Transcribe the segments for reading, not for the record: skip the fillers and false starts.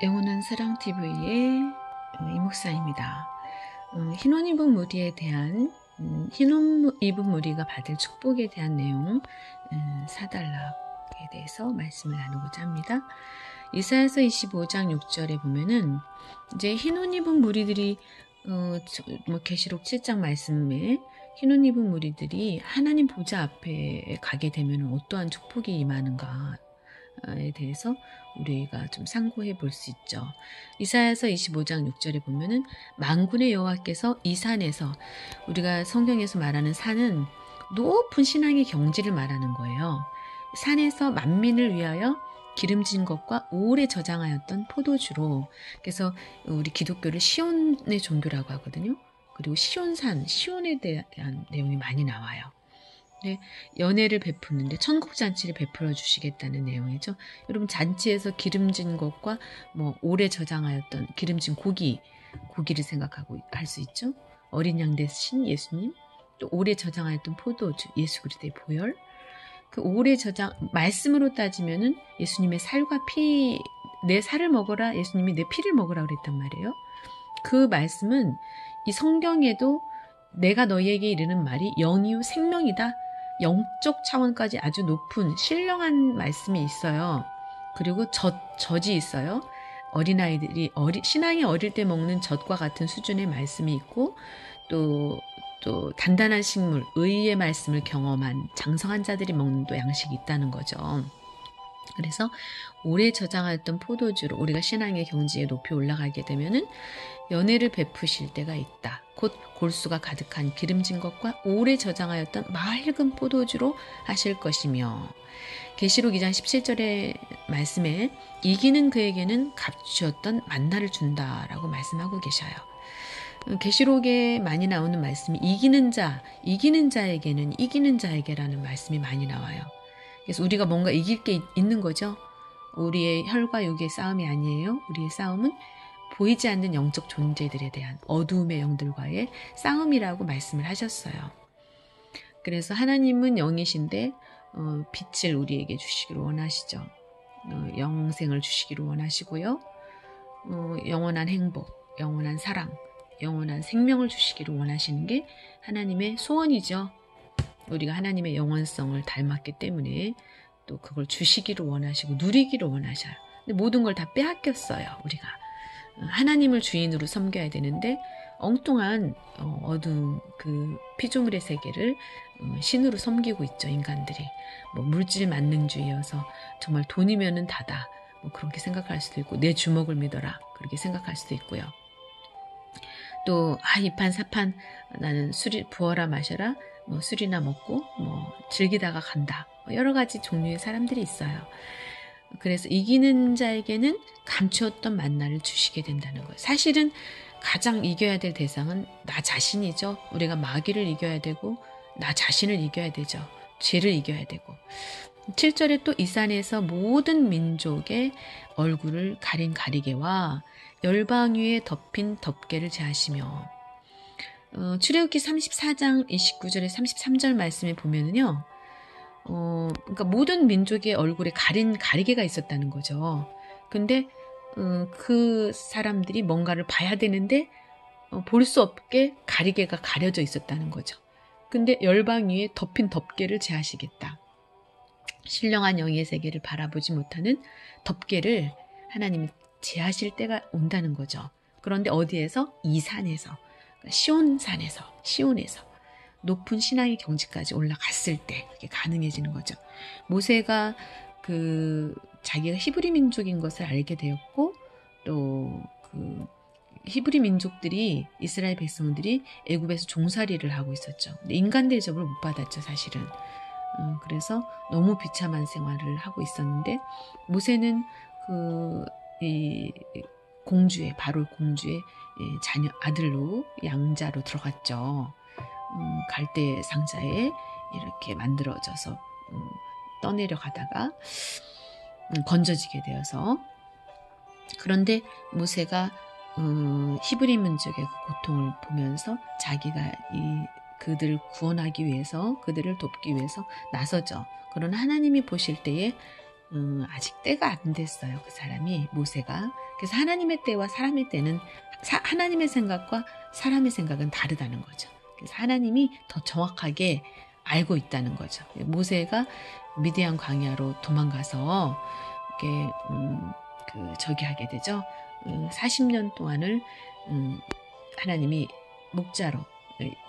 영원한 사랑 TV의 이목사입니다. 흰옷 입은 무리에 대한 흰옷 입은 무리가 받을 축복에 대한 내용 사달락에 대해서 말씀을 나누고자 합니다. 이사야서 25장 6절에 보면은 이제 흰옷 입은 무리들이 계시록 7장 말씀에 흰옷 입은 무리들이 하나님 보좌 앞에 가게 되면 어떠한 축복이 임하는가 에 대해서 우리가 좀 상고해 볼 수 있죠. 이사야서 25장 6절에 보면은 만군의 여호와께서 이 산에서, 우리가 성경에서 말하는 산은 높은 신앙의 경지를 말하는 거예요. 산에서 만민을 위하여 기름진 것과 오래 저장하였던 포도주로, 그래서 우리 기독교를 시온의 종교라고 하거든요. 그리고 시온산, 시온에 대한 내용이 많이 나와요. 네, 연회를 베푸는데 천국잔치를 베풀어 주시겠다는 내용이죠. 여러분, 잔치에서 기름진 것과 오래 저장하였던 기름진 고기를 생각하고 할 수 있죠. 어린 양 대신 예수님, 또 오래 저장하였던 포도주 예수 그리스도의 보혈, 그 오래 저장, 말씀으로 따지면은 예수님의 살과 피, 내 살을 먹어라, 예수님이 내 피를 먹으라 그랬단 말이에요. 그 말씀은 이 성경에도 내가 너희에게 이르는 말이 영이요 생명이다, 영적 차원까지 아주 높은 신령한 말씀이 있어요. 그리고 젖이 있어요. 어린아이들이 신앙이 어릴 때 먹는 젖과 같은 수준의 말씀이 있고, 또 단단한 식물, 의의 말씀을 경험한 장성한 자들이 먹는 또 양식이 있다는 거죠. 그래서 오래 저장하였던 포도주로 우리가 신앙의 경지에 높이 올라가게 되면은 연회를 베푸실 때가 있다. 곧 골수가 가득한 기름진 것과 오래 저장하였던 맑은 포도주로 하실 것이며, 계시록 2장 17절의 말씀에 이기는 그에게는 값주었던 만나를 준다라고 말씀하고 계셔요. 계시록에 많이 나오는 말씀이 이기는 자에게는 이기는 자에게라는 말씀이 많이 나와요. 그래서 우리가 뭔가 이길 게 있는 거죠. 우리의 혈과 육의 싸움이 아니에요. 우리의 싸움은 보이지 않는 영적 존재들에 대한 어두움의 영들과의 싸움이라고 말씀을 하셨어요. 그래서 하나님은 영이신데 빛을 우리에게 주시기를 원하시죠. 영생을 주시기를 원하시고요. 영원한 행복, 영원한 사랑, 영원한 생명을 주시기를 원하시는 게 하나님의 소원이죠. 우리가 하나님의 영원성을 닮았기 때문에 또 그걸 주시기를 원하시고 누리기를 원하셔요. 근데 모든 걸 다 빼앗겼어요. 우리가 하나님을 주인으로 섬겨야 되는데 엉뚱한 어두운 그 피조물의 세계를 신으로 섬기고 있죠. 인간들이 물질 만능주의여서 정말 돈이면은 다다, 그렇게 생각할 수도 있고, 내 주먹을 믿어라 그렇게 생각할 수도 있고요. 또 이판사판 나는 술이 부어라 마셔라, 술이나 먹고 즐기다가 간다, 여러 가지 종류의 사람들이 있어요. 그래서 이기는 자에게는 감추었던 만나를 주시게 된다는 거예요. 사실은 가장 이겨야 될 대상은 나 자신이죠. 우리가 마귀를 이겨야 되고 나 자신을 이겨야 되죠. 죄를 이겨야 되고. 7절에 또 이 산에서 모든 민족의 얼굴을 가린 가리개와 열방 위에 덮인 덮개를 제하시며, 출애굽기 34장 29절에 33절 말씀에 보면은요, 그러니까 모든 민족의 얼굴에 가린 가리개가 있었다는 거죠. 근데 그 사람들이 뭔가를 봐야 되는데 볼 수 없게 가리개가 가려져 있었다는 거죠. 근데 열방 위에 덮인 덮개를 제하시겠다. 신령한 영의 세계를 바라보지 못하는 덮개를 하나님이 제하실 때가 온다는 거죠. 그런데 어디에서? 이 산에서, 시온산에서, 시온에서 높은 신앙의 경지까지 올라갔을 때 그게 가능해지는 거죠. 모세가 자기가 히브리 민족인 것을 알게 되었고, 또 히브리 민족들이, 이스라엘 백성들이 애굽에서 종살이를 하고 있었죠. 근데 인간 대접을 못 받았죠, 사실은. 그래서 너무 비참한 생활을 하고 있었는데, 모세는 이 공주의, 바로 공주의 자녀, 아들로, 양자로 들어갔죠. 갈대 상자에 이렇게 만들어져서 떠내려가다가 건져지게 되어서, 그런데 모세가 히브리 민족의 그 고통을 보면서 자기가 그들을 구원하기 위해서, 그들을 돕기 위해서 나서죠. 그러나 하나님이 보실 때에 아직 때가 안 됐어요. 그 사람이 모세가. 그래서 하나님의 때와 사람의 때는 하나님의 생각과 사람의 생각은 다르다는 거죠. 그래서 하나님이 더 정확하게 알고 있다는 거죠. 모세가 미디안 광야로 도망가서 이렇게 저기 하게 되죠. 40년 동안을 하나님이 목자로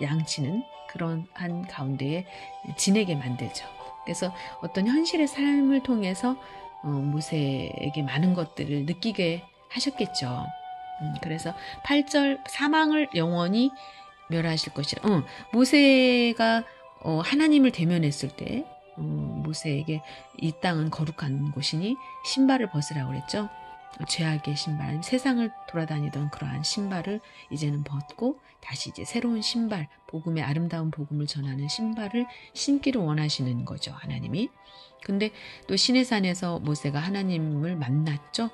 양치는 그런 한 가운데에 지내게 만들죠. 그래서 어떤 현실의 삶을 통해서 모세에게 많은 것들을 느끼게 하셨겠죠. 그래서 8절 사망을 영원히 멸하실 것이라. 모세가 하나님을 대면했을 때 모세에게 이 땅은 거룩한 곳이니 신발을 벗으라고 그랬죠. 죄악의 신발, 세상을 돌아다니던 그러한 신발을 이제는 벗고 다시 이제 새로운 신발, 복음의 아름다운 복음을 전하는 신발을 신기를 원하시는 거죠, 하나님이. 근데 또 시내산에서 모세가 하나님을 만났죠.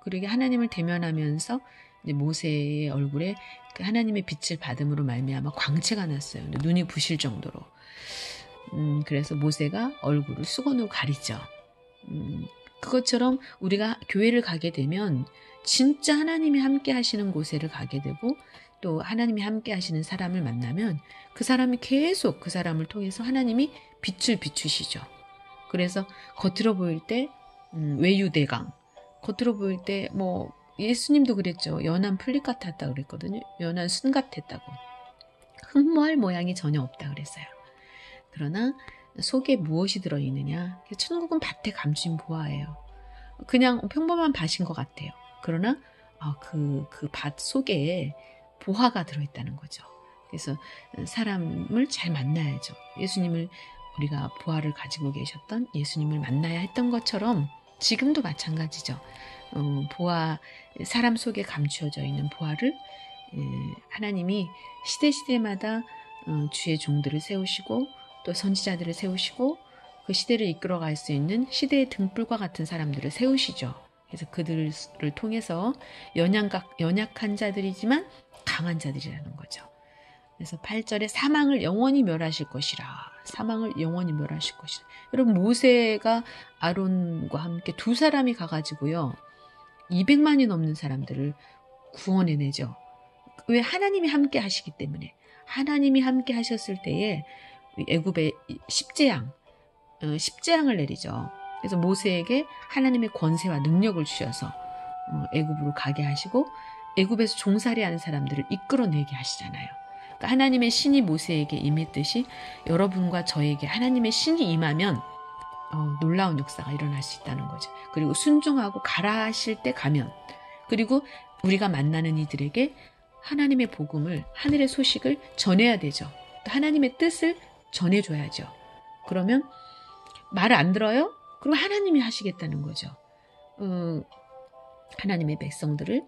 그러게 하나님을 대면하면서 이제 모세의 얼굴에 그 하나님의 빛을 받음으로 말미암아 광채가 났어요. 눈이 부실 정도로. 그래서 모세가 얼굴을 수건으로 가리죠. 그것처럼 우리가 교회를 가게 되면 진짜 하나님이 함께 하시는 곳에를 가게 되고 또 하나님이 함께 하시는 사람을 만나면 그 사람이 계속 그 사람을 통해서 하나님이 빛을 비추시죠. 그래서 겉으로 보일 때 외유대강, 겉으로 보일 때 뭐 예수님도 그랬죠. 연한 풀잎 같았다 그랬거든요. 연한 순 같았다고. 흠모할 모양이 전혀 없다 그랬어요. 그러나 속에 무엇이 들어있느냐? 천국은 밭에 감춘 보화예요. 그냥 평범한 밭인 것 같아요. 그러나 그 밭 속에 보화가 들어있다는 거죠. 그래서 사람을 잘 만나야죠. 예수님을 우리가 보화를 가지고 계셨던 예수님을 만나야 했던 것처럼 지금도 마찬가지죠. 보화, 사람 속에 감추어져 있는 보화를 하나님이 시대마다 주의 종들을 세우시고 또 선지자들을 세우시고 그 시대를 이끌어갈 수 있는 시대의 등불과 같은 사람들을 세우시죠. 그래서 그들을 통해서 연약한 자들이지만 강한 자들이라는 거죠. 그래서 8절에 사망을 영원히 멸하실 것이라. 사망을 영원히 멸하실 것이라. 여러분 모세가 아론과 함께 두 사람이 가가지고요. 200만이 넘는 사람들을 구원해내죠. 왜? 하나님이 함께 하시기 때문에. 하나님이 함께 하셨을 때에 애굽의 십재앙을 내리죠. 그래서 모세에게 하나님의 권세와 능력을 주셔서 애굽으로 가게 하시고 애굽에서 종살이하는 사람들을 이끌어내게 하시잖아요. 그러니까 하나님의 신이 모세에게 임했듯이 여러분과 저에게 하나님의 신이 임하면 놀라운 역사가 일어날 수 있다는 거죠. 그리고 순종하고 가라 하실 때 가면, 그리고 우리가 만나는 이들에게 하나님의 복음을, 하늘의 소식을 전해야 되죠. 또 하나님의 뜻을 전해줘야죠. 그러면 말을 안 들어요? 그럼 하나님이 하시겠다는 거죠. 하나님의 백성들을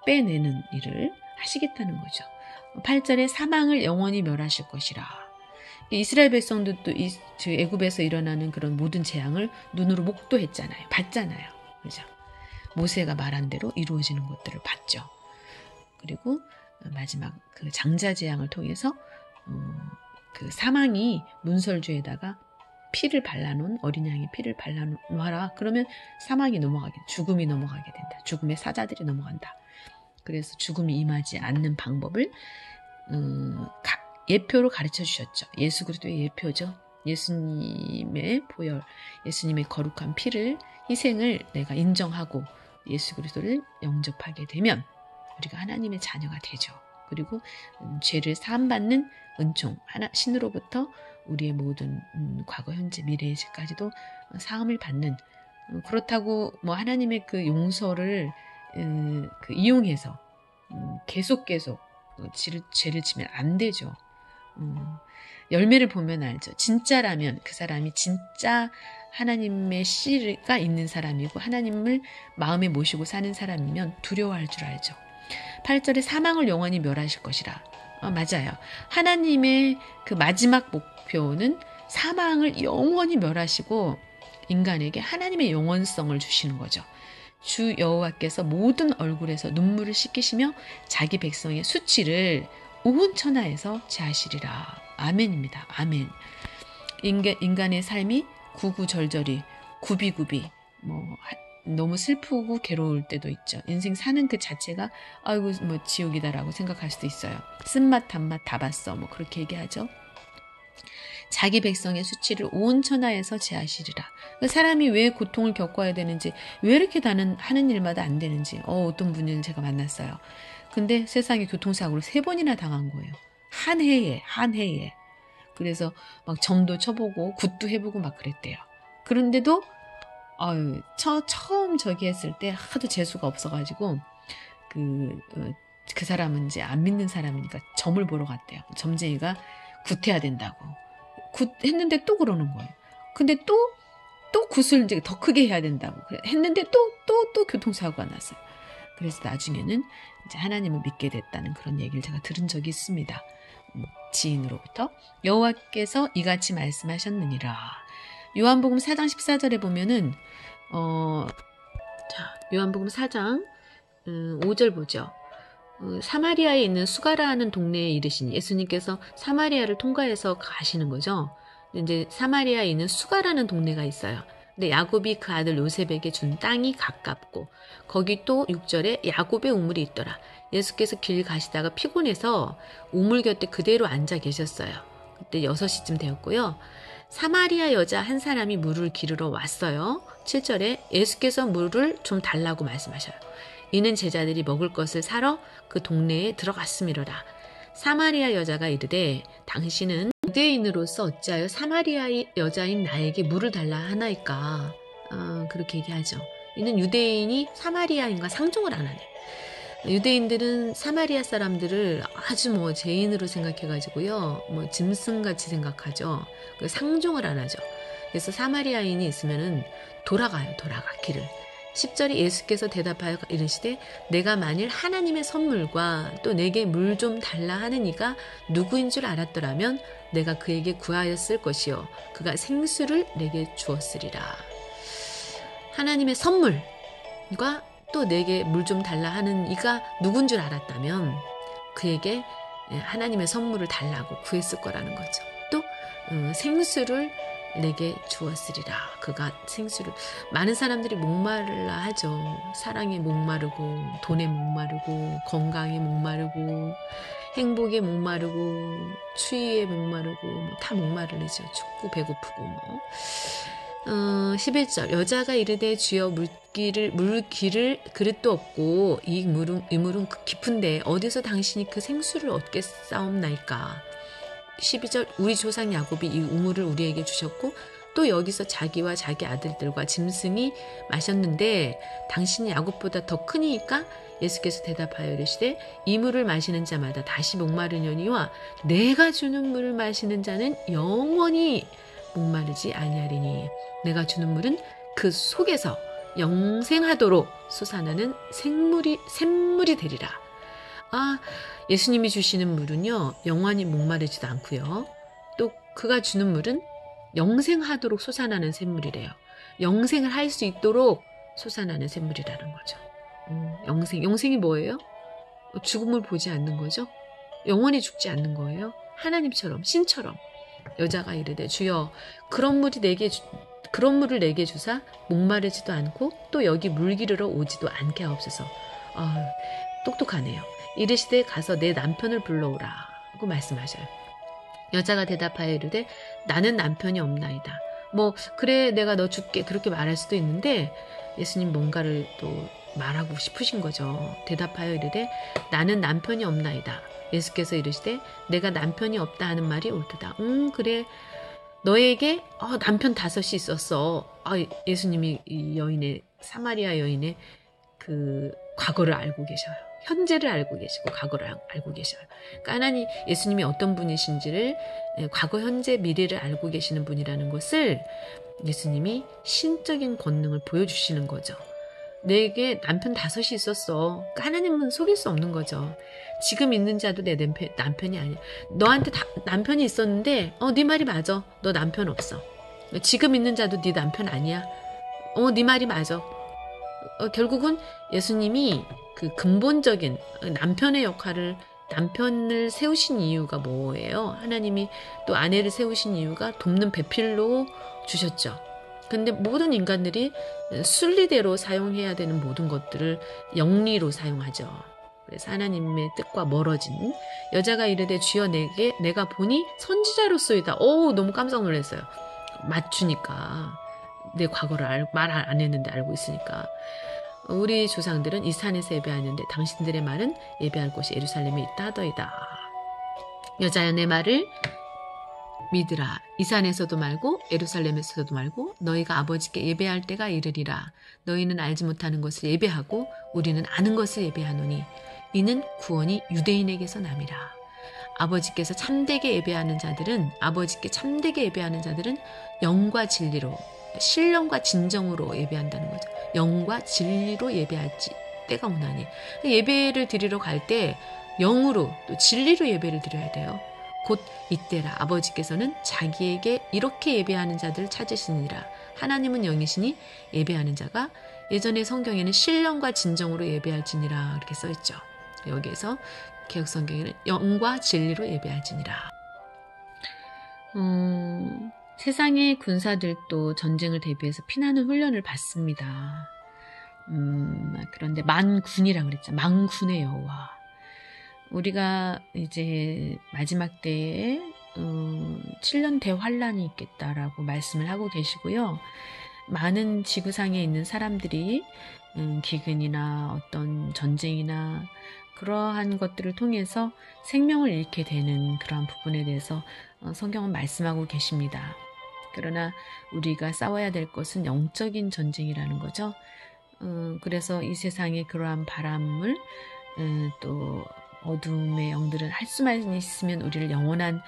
빼내는 일을 하시겠다는 거죠. 8절에 사망을 영원히 멸하실 것이라. 이스라엘 백성들도 애굽에서 일어나는 그런 모든 재앙을 눈으로 목도했잖아요. 봤잖아요. 그죠? 모세가 말한 대로 이루어지는 것들을 봤죠. 그리고 마지막 그 장자 재앙을 통해서 그 사망이 문설주에다가 피를 발라놓은 어린 양의 피를 발라놓아라. 그러면 사망이 죽음이 넘어가게 된다. 죽음의 사자들이 넘어간다. 그래서 죽음이 임하지 않는 방법을 예표로 가르쳐 주셨죠. 예수 그리스도의 예표죠. 예수님의 보혈, 예수님의 거룩한 피를, 희생을 내가 인정하고 예수 그리스도를 영접하게 되면 우리가 하나님의 자녀가 되죠. 그리고 죄를 사함받는 은총, 신으로부터 우리의 모든 과거, 현재, 미래의 죄까지도 사함을 받는, 그렇다고 뭐 하나님의 그 용서를 이용해서 계속 죄를 지면 안 되죠. 열매를 보면 알죠. 진짜라면 그 사람이 진짜 하나님의 씨가 있는 사람이고 하나님을 마음에 모시고 사는 사람이면 두려워할 줄 알죠. 8절에 사망을 영원히 멸하실 것이라. 맞아요. 하나님의 그 마지막 목표는 사망을 영원히 멸하시고 인간에게 하나님의 영원성을 주시는 거죠. 주 여호와께서 모든 얼굴에서 눈물을 씻기시며 자기 백성의 수치를 온 천하에서 제하시리라. 아멘입니다. 아멘. 인간의 삶이 구구절절히, 구비구비, 너무 슬프고 괴로울 때도 있죠. 인생 사는 그 자체가 아이고 지옥이다라고 생각할 수도 있어요. 쓴맛 단맛 다 봤어 그렇게 얘기하죠. 자기 백성의 수치를 온 천하에서 제하시리라. 사람이 왜 고통을 겪어야 되는지, 왜 이렇게 하는 일마다 안 되는지 어떤 분을 제가 만났어요. 근데 세상에 교통사고를 3번이나 당한 거예요. 한 해에. 그래서 막 점도 쳐보고 굿도 해보고 막 그랬대요. 그런데도 처음 저기 했을 때 하도 재수가 없어가지고 그 사람은 이제 안 믿는 사람이니까 점을 보러 갔대요. 점쟁이가 굿해야 된다고. 굿 했는데 또 그러는 거예요. 근데 또 굿을 이제 더 크게 해야 된다고 했는데 또 교통사고가 났어요. 그래서 나중에는 이제 하나님을 믿게 됐다는 그런 얘기를 제가 들은 적이 있습니다. 지인으로부터. 여호와께서 이같이 말씀하셨느니라. 요한복음 4장 14절에 보면은 요한복음 4장 5절 보죠. 사마리아에 있는 수가라는 동네에 이르시니 예수님께서 사마리아를 통과해서 가시는 거죠. 이제 사마리아에 있는 수가라는 동네가 있어요. 근데 야곱이 그 아들 요셉에게 준 땅이 가깝고 거기 또 6절에 야곱의 우물이 있더라. 예수께서 길 가시다가 피곤해서 우물 곁에 그대로 앉아 계셨어요. 그때 6시쯤 되었고요. 사마리아 여자 한 사람이 물을 기르러 왔어요. 7절에 예수께서 물을 좀 달라고 말씀하셔요. 이는 제자들이 먹을 것을 사러 그 동네에 들어갔음이로라. 사마리아 여자가 이르되 당신은 유대인으로서 어찌하여 사마리아 여자인 나에게 물을 달라 하나이까. 그렇게 얘기하죠. 이는 유대인이 사마리아인과 상종을 안 하네. 유대인들은 사마리아 사람들을 아주 죄인으로 생각해가지고요. 짐승같이 생각하죠. 상종을 안 하죠. 그래서 사마리아인이 있으면은 돌아가 길을. 10절에 예수께서 대답하여 이르시되 내가 만일 하나님의 선물과 또 내게 물 좀 달라 하는 이가 누구인 줄 알았더라면 내가 그에게 구하였을 것이요 그가 생수를 내게 주었으리라. 하나님의 선물과 또 내게 물 좀 달라 하는 이가 누군 줄 알았다면 그에게 하나님의 선물을 달라고 구했을 거라는 거죠. 또 생수를 내게 주었으리라. 그가 생수를. 많은 사람들이 목마르라 하죠. 사랑에 목마르고 돈에 목마르고 건강에 목마르고 행복에 목마르고 추위에 목마르고 다 목마르죠. 춥고 배고프고 11절 여자가 이르되 주여 물기를 그릇도 없고 이 물은 깊은데 어디서 당신이 그 생수를 얻겠사옵나이까. 12절 우리 조상 야곱이 이 우물을 우리에게 주셨고 또 여기서 자기와 자기 아들들과 짐승이 마셨는데 당신이 야곱보다 더 크니까. 예수께서 대답하여 이르시되 이 물을 마시는 자마다 다시 목마르려니와 내가 주는 물을 마시는 자는 영원히 목마르지 아니하리니 내가 주는 물은 그 속에서 영생하도록 솟아나는 샘물이 되리라. 예수님이 주시는 물은요 영원히 목마르지도 않고요. 또 그가 주는 물은 영생하도록 솟아나는 샘물이래요. 영생을 할 수 있도록 솟아나는 샘물이라는 거죠. 영생이 뭐예요? 죽음을 보지 않는 거죠. 영원히 죽지 않는 거예요. 하나님처럼 신처럼. 여자가 이르되 주여 그런 물을 내게 주사 목마르지도 않고 또 여기 물 기르러 오지도 않게 하옵소서. 똑똑하네요. 이르시되 가서 내 남편을 불러오라고 말씀하셔요. 여자가 대답하여 이르되 나는 남편이 없나이다. 그래 내가 너 줄게 그렇게 말할 수도 있는데 예수님 뭔가를 또 말하고 싶으신 거죠. 대답하여 이르되 나는 남편이 없나이다. 예수께서 이르시되 내가 남편이 없다 하는 말이 옳도다. 그래 너에게 남편 5이 있었어. 예수님이 이 사마리아 여인의 그 과거를 알고 계셔요. 현재를 알고 계시고 과거를 알고 계셔요. 그러니까 예수님이 어떤 분이신지를 과거, 현재, 미래를 알고 계시는 분이라는 것을 예수님이 신적인 권능을 보여주시는 거죠. 내게 남편 5이 있었어. 그러니까 하나님은 속일 수 없는 거죠. 지금 있는 자도 내 남편이 아니야. 너한테 남편이 있었는데 네 말이 맞아. 너 남편 없어. 지금 있는 자도 네 남편 아니야. 네 말이 맞아. 결국은 예수님이 그 근본적인 남편의 역할을 남편을 세우신 이유가 뭐예요? 하나님이 또 아내를 세우신 이유가 돕는 배필로 주셨죠. 근데 모든 인간들이 순리대로 사용해야 되는 모든 것들을 영리로 사용하죠. 그래서 하나님의 뜻과 멀어진 여자가 이르되 주여 내가 보니 선지자로소이다. 너무 깜짝 놀랐어요. 맞추니까 내 과거를 말 안 했는데 알고 있으니까. 우리 조상들은 이 산에서 예배하는데 당신들의 말은 예배할 곳이 예루살렘에 있다 하더이다. 여자여 내 말을 믿으라. 이 산에서도 말고 예루살렘에서도 말고 너희가 아버지께 예배할 때가 이르리라. 너희는 알지 못하는 것을 예배하고 우리는 아는 것을 예배하노니 이는 구원이 유대인에게서 남이라. 아버지께 참되게 예배하는 자들은 영과 진리로 신령과 진정으로 예배한다는 거죠. 영과 진리로 예배할지 때가 오나니. 예배를 드리러 갈 때 영으로 또 진리로 예배를 드려야 돼요. 곧 이때라. 아버지께서는 자기에게 이렇게 예배하는 자들을 찾으시니라. 하나님은 영이시니 예배하는 자가 예전에 성경에는 신령과 진정으로 예배할지니라 이렇게 써있죠. 여기에서 개역성경에는 영과 진리로 예배할지니라. 세상의 군사들도 전쟁을 대비해서 피나는 훈련을 받습니다. 그런데 만군이라고 그랬죠. 만군의 여호와. 우리가 이제 마지막 때에 7년 대환란이 있겠다라고 말씀을 하고 계시고요. 많은 지구상에 있는 사람들이 기근이나 어떤 전쟁이나 그러한 것들을 통해서 생명을 잃게 되는 그러한 부분에 대해서 성경은 말씀하고 계십니다. 그러나 우리가 싸워야 될 것은 영적인 전쟁이라는 거죠. 그래서 이 세상의 그러한 바람을 또 어둠의 영들은 할 수만 있으면 우리를 영원한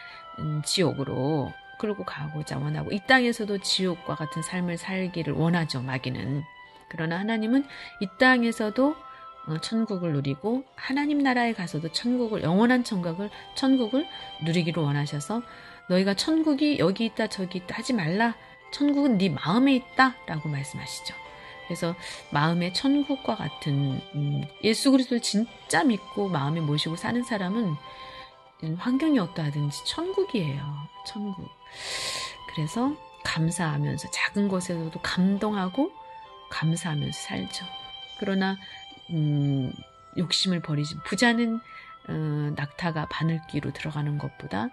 지옥으로 끌고 가고자 원하고 이 땅에서도 지옥과 같은 삶을 살기를 원하죠. 마귀는. 그러나 하나님은 이 땅에서도 천국을 누리고 하나님 나라에 가서도 영원한 천국을 누리기를 원하셔서 너희가 천국이 여기 있다 저기 있다 하지 말라. 천국은 네 마음에 있다 라고 말씀하시죠. 그래서 마음의 천국과 같은 예수 그리스도를 진짜 믿고 마음에 모시고 사는 사람은 환경이 어떠하든지 천국이에요. 천국. 그래서 감사하면서 작은 것에서도 감동하고 감사하면서 살죠. 그러나 욕심을 버리지. 부자는 낙타가 바늘귀로 들어가는 것보다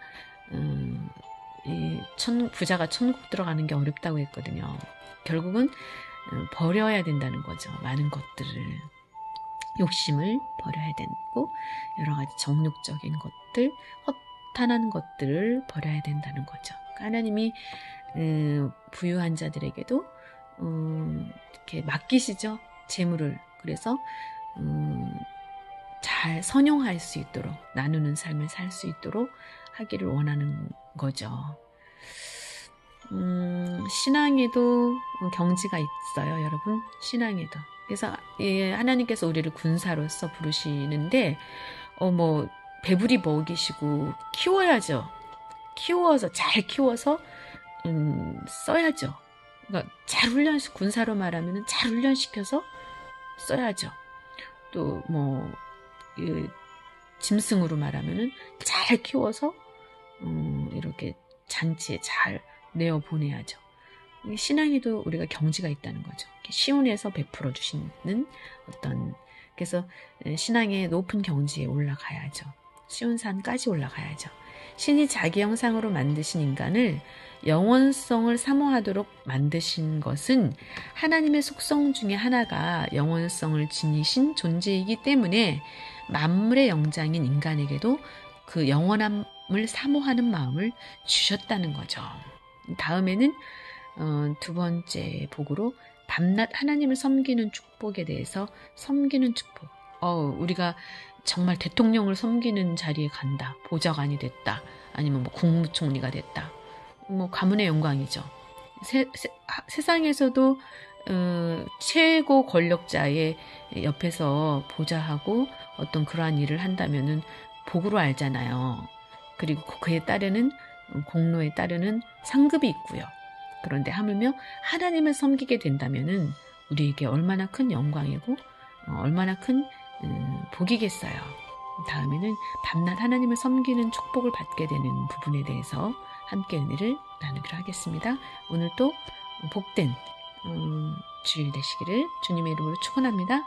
부자가 천국 들어가는 게 어렵다고 했거든요. 결국은 버려야 된다는 거죠. 많은 것들을. 욕심을 버려야 되고 여러 가지 정욕적인 것들, 허탄한 것들을 버려야 된다는 거죠. 그러니까 하나님이 부유한 자들에게도 이렇게 맡기시죠. 재물을. 그래서 잘 선용할 수 있도록 나누는 삶을 살 수 있도록 하기를 원하는 거죠. 신앙에도 경지가 있어요, 여러분. 신앙에도. 그래서 하나님께서 우리를 군사로서 부르시는데 배부리 먹이시고 키워야죠. 잘 키워서 써야죠. 그러니까 군사로 말하면 잘 훈련시켜서 써야죠. 또 짐승으로 말하면 잘 키워서 이렇게 잔치에 잘 내어 보내야죠. 신앙에도 우리가 경지가 있다는 거죠. 시온에서 베풀어 주시는 그래서 신앙의 높은 경지에 올라가야죠. 시온산까지 올라가야죠. 신이 자기 형상으로 만드신 인간을 영원성을 사모하도록 만드신 것은 하나님의 속성 중에 하나가 영원성을 지니신 존재이기 때문에 만물의 영장인 인간에게도 그 영원함을 사모하는 마음을 주셨다는 거죠. 다음에는 두 번째 복으로 밤낮 하나님을 섬기는 축복에 대해서 섬기는 축복. 우리가 정말 대통령을 섬기는 자리에 간다. 보좌관이 됐다. 아니면 국무총리가 됐다. 가문의 영광이죠. 세상에서도 최고 권력자의 옆에서 보좌하고 어떤 그러한 일을 한다면은 복으로 알잖아요. 그리고 그에 따르는 공로에 따르는 상급이 있고요. 그런데 하물며 하나님을 섬기게 된다면은 우리에게 얼마나 큰 영광이고 얼마나 큰 복이겠어요. 다음에는 밤낮 하나님을 섬기는 축복을 받게 되는 부분에 대해서 함께 은혜를 나누기로 하겠습니다. 오늘 또 복된 주일 되시기를 주님의 이름으로 축원합니다.